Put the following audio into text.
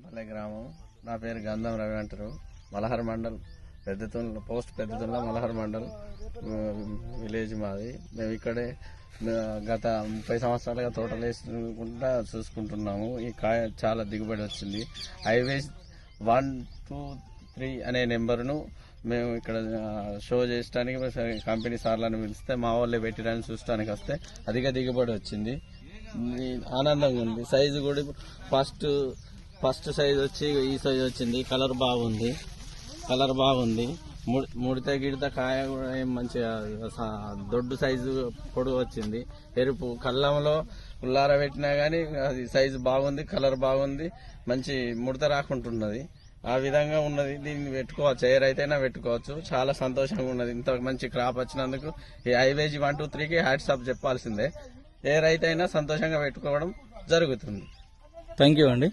పల్లె గ్రామం. నా పేరు గంధం రవి అంటారు. మలహర్ మండల్ పోస్ట్ పెద్దతుల్లా మలహర్ మండల్ విలేజ్ మాది. మేము ఇక్కడే గత 30 సంవత్సరాలుగా తోటలు వేసుకుంటా చూసుకుంటున్నాము. ఈ కాయ చాలా దిగుబడి వచ్చింది. హైవేస్ 1, 2, 3 అనే నెంబర్ను మేము ఇక్కడ షో చేయడానికి కంపెనీ సార్లను పిలిస్తే మా వాళ్ళే పెట్టడానికి చూడటానికి వస్తే అధిక దిగుబడి వచ్చింది. ఆనందంగా ఉంది. సైజు కూడా ఫస్ట్ సైజ్ వచ్చి ఈ సైజ్ వచ్చింది. కలర్ బాగుంది. ముడితే గిడితే కాయ కూడా ఏం మంచిగా దొడ్డు సైజు పొడుగు వచ్చింది. ఎరుపు కళ్ళంలో ఉల్లార పెట్టినా గానీ అది సైజు బాగుంది, కలర్ బాగుంది, మంచి ముడత రాకుంటున్నది. ఆ విధంగా ఉన్నది. దీన్ని పెట్టుకోవచ్చు, ఏ రైతైనా పెట్టుకోవచ్చు. చాలా సంతోషంగా ఉన్నది. ఇంత మంచి క్రాప్ వచ్చినందుకు ఈ హైవేజ్ 1, 2, 3కి హ్యాట్స్ ఆఫ్ చెప్పాల్సిందే. ఏ రైతైనా సంతోషంగా పెట్టుకోవడం జరుగుతుంది. థ్యాంక్ యూ అండి.